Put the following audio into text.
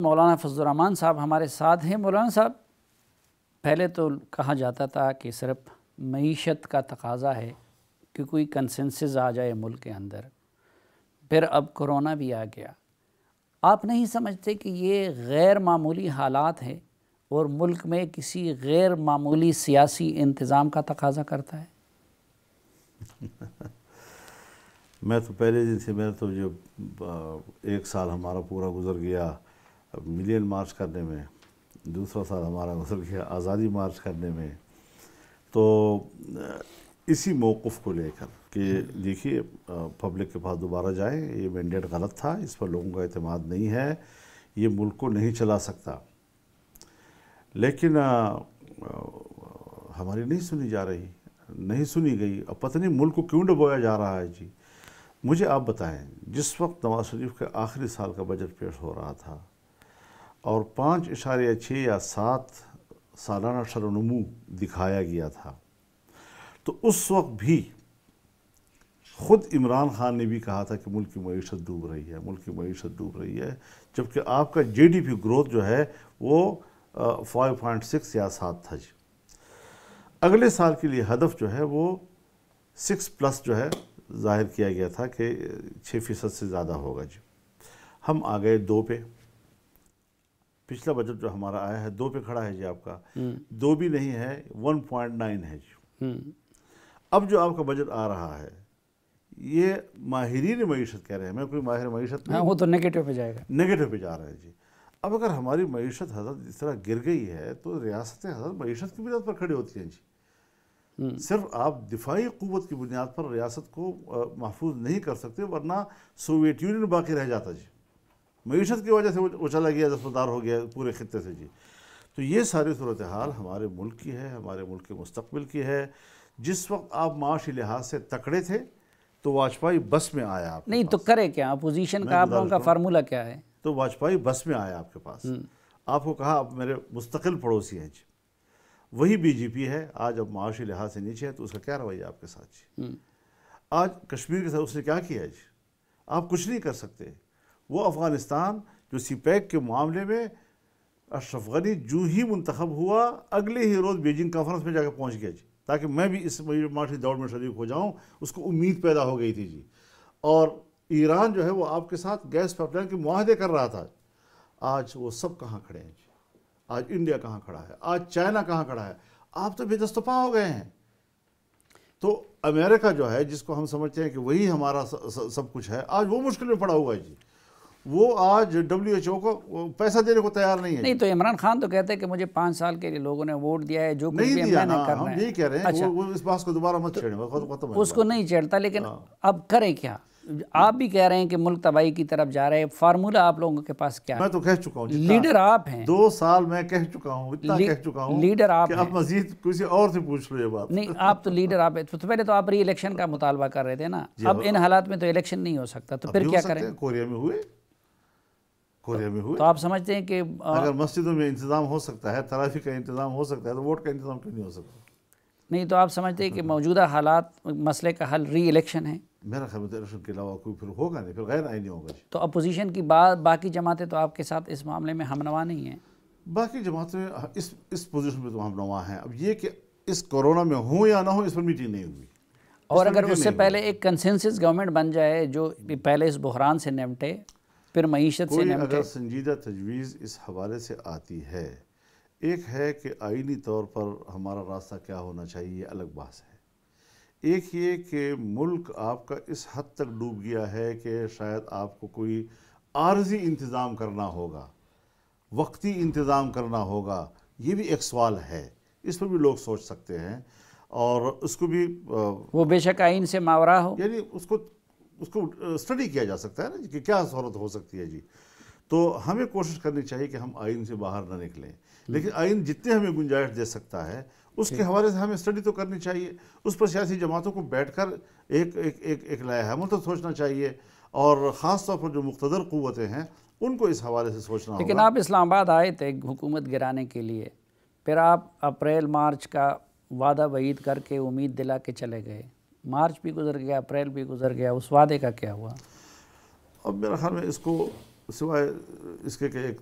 مولانا فضل الرحمان صاحب ہمارے ساتھ ہیں۔ مولانا صاحب، پہلے تو کہا جاتا تھا کہ صرف معیشت کا تقاضا ہے کہ کوئی کنسنسس آ جائے ملک کے اندر، پھر اب کرونا بھی آ گیا۔ آپ نہیں سمجھتے کہ یہ غیر معمولی حالات ہیں اور ملک میں کسی غیر معمولی سیاسی انتظام کا تقاضا کرتا ہے؟ میں تو پہلے دن سے، میرا تو جو ایک سال ہمارا پورا گزر گیا ملین مارچ کرنے میں، دوسرا سال ہمارا گزر گیا آزادی مارچ کرنے میں، تو اسی موقف کو لے کر کہ دیکھیے پبلک کے پاس دوبارہ جائیں، یہ مینڈیٹ غلط تھا، اس پر لوگوں کا اعتماد نہیں ہے، یہ ملک کو نہیں چلا سکتا، لیکن ہماری نہیں سنی جا رہی، نہیں سنی گئی۔ اب پتہ نہیں ملک کو کیوں ڈبویا جا رہا ہے جی۔ مجھے آپ بتائیں، جس وقت نواز شریف کے آخری سال کا بجٹ پیش ہو رہا تھا اور 5.6 یا 7 سالانہ شرح نمو دکھایا گیا تھا، تو اس وقت بھی خود عمران خان نے بھی کہا تھا کہ ملک کی معیشت ڈوب رہی ہے، ملک کی معیشت ڈوب رہی ہے، جبکہ آپ کا جے ڈی پی گروتھ جو ہے وہ 5.6 یا 7 تھا جی۔ اگلے سال کے لیے ہدف جو ہے وہ 6+ جو ہے ظاہر کیا گیا تھا کہ 6% سے زیادہ ہوگا جی۔ ہم آ گئے 2 پہ۔ پچھلا بجٹ جو ہمارا آیا ہے 2 پہ کھڑا ہے جی، آپ کا 2 بھی نہیں ہے، 1.9 ہے جی۔ اب جو آپ کا بجٹ آ رہا ہے یہ ماہرین معیشت کہہ رہے ہیں، میں کوئی ماہر معیشت نہیں، وہ تو نیگیٹو پہ جائے گا، نیگیٹو پہ جا رہا ہے جی۔ اب اگر ہماری معیشت حضرت اس طرح گر گئی ہے تو ریاستیں حضرت معیشت کی بنیاد پر کھڑی ہوتی ہیں جی۔ صرف آپ دفاعی قوت کی بنیاد پر ریاست کو محفوظ نہیں کر سکتے، ورنہ سوویت یونین باقی رہ جاتا جی۔ معیشت کی وجہ سے وہ چلا گیا، دستبردار ہو گیا پورے خطے سے جی۔ تو یہ ساری صورتحال ہمارے ملک کی ہے، ہمارے ملک کے مستقبل کی ہے۔ جس وقت آپ معاشی لحاظ سے تکڑے تھے تو واجپئی بس میں آیا آپ کے نہیں پاس۔ تو کرے کیا اپوزیشن کا؟ آپ لوگوں کا فارمولہ کیا ہے؟ تو واجپئی بس میں آیا آپ کے پاس، آپ کو کہا آپ میرے مستقل پڑوسی ہیں جی۔ وہی بی جے پی ہے، آج اب معاشی لحاظ سے نیچے ہے، تو اس کا کیا رویہ آپ کے ساتھ جی؟ آج کشمیر کے ساتھ اس نے کیا کیا جی؟ آپ کچھ نہیں کر سکتے۔ وہ افغانستان جو سی پیک کے معاملے میں اشرف غنی جو ہی منتخب ہوا، اگلے ہی روز بیجنگ کانفرنس میں جا کے پہنچ گیا جی، تاکہ میں بھی اس معاشی دوڑ میں شریک ہو جاؤں، اس کو امید پیدا ہو گئی تھی جی۔ اور ایران جو ہے وہ آپ کے ساتھ گیس پائپ لائن کے معاہدے کر رہا تھا، آج وہ سب کہاں کھڑے ہیں جی؟ آج انڈیا کہاں کھڑا ہے؟ آج چائنا کہاں کھڑا ہے؟ آپ تو بے دست و پا ہو گئے ہیں۔ تو امریکہ جو ہے جس کو ہم سمجھتے ہیں کہ وہی ہمارا سب کچھ ہے، آج وہ مشکل میں پڑا ہوا ہے جی۔ وہ آج WHO کو پیسہ دینے کو تیار نہیں ہے۔ نہیں تو عمران خان تو کہتے ہیں کہ مجھے 5 سال کے لیے لوگوں نے ووٹ دیا ہے، جو کچھ بھی نہیں دیا نا، کرنا ہم یہی کہہ رہے ہیں وہ اس بات کو دوبارہ مت چھیڑیں، اس کو نہیں چھیڑتا، لیکن اب کرے کیا؟ آپ بھی کہہ رہے ہیں کہ ملک تباہی کی طرف جا رہے ہیں، فارمولہ آپ لوگوں کے پاس کیا ہے؟ میں تو کہہ چکا ہوں، لیڈر آپ ہیں، 2 سال میں کہہ چکا ہوں، اتنا کہہ چکا ہوں لیڈر آپ کہ ہیں، آپ مزید کسی اور سے پوچھ لو یہ بات۔ نہیں آپ تو لیڈر آپ ہیں، تو پہلے تو آپ ری الیکشن کا مطالبہ کر رہے تھے نا، اب ان حالات میں تو الیکشن نہیں ہو سکتا، تو پھر کیا کریں؟ کوریا میں ہوئے، کوریا میں ہوئے۔ تو آپ سمجھتے ہیں کہ اگر مسجدوں میں انتظام ہو سکتا ہے، تراویح کا انتظام ہو سکتا ہے، تو ووٹ کا انتظام کیوں نہیں ہو سکتا؟ نہیں تو آپ سمجھتے ہیں کہ موجودہ حالات مسئلے کا حل ری الیکشن ہے؟ میرا خیال ہے الیکشن کے علاوہ کوئی پھر ہوگا نہیں، پھر غیر آئینی ہوگا جی۔ تو اپوزیشن کی باقی جماعتیں تو آپ کے ساتھ اس معاملے میں ہمنوا نہیں ہیں؟ باقی جماعتیں اس پوزیشن پہ تو ہم نوا ہیں۔ اب یہ کہ اس کورونا میں ہوں یا نہ ہوں، اس پر میٹنگ نہیں ہوئی، اور اگر اس سے پہلے ایک کنسنسس گورنمنٹ بن جائے جو پہلے اس بحران سے نمٹے، پھر معیشت سے نمٹے۔ اگر سنجیدہ تجویز اس حوالے سے آتی ہے، ایک ہے کہ آئینی طور پر ہمارا راستہ کیا ہونا چاہیے، یہ الگ بحث ہے۔ ایک یہ کہ ملک آپ کا اس حد تک ڈوب گیا ہے کہ شاید آپ کو کوئی عارضی انتظام کرنا ہوگا، وقتی انتظام کرنا ہوگا، یہ بھی ایک سوال ہے، اس پر بھی لوگ سوچ سکتے ہیں، اور اس کو بھی وہ بے شک آئین سے ماورا ہو، یعنی اس کو اسٹڈی کیا جا سکتا ہے نا کہ کیا صورت ہو سکتی ہے جی۔ تو ہمیں کوشش کرنی چاہیے کہ ہم آئین سے باہر نہ نکلیں، لیکن آئین جتنے ہمیں گنجائش دے سکتا ہے اس کے حوالے سے ہمیں اسٹڈی تو کرنی چاہیے، اس پر سیاسی جماعتوں کو بیٹھ کر ایک لائحہ عمل تو سوچنا چاہیے، اور خاص طور پر جو مقتدر قوتیں ہیں ان کو اس حوالے سے سوچنا ہوگا۔ لیکن آپ اسلام آباد آئے تھے حکومت گرانے کے لیے، پھر آپ اپریل مارچ کا وعدہ وعید کر کے امید دلا کے چلے گئے، مارچ بھی گزر گیا، اپریل بھی گزر گیا، اس وعدے کا کیا ہوا؟ اب میرا خیال میں اس کو سوائے اس کے کہ ایک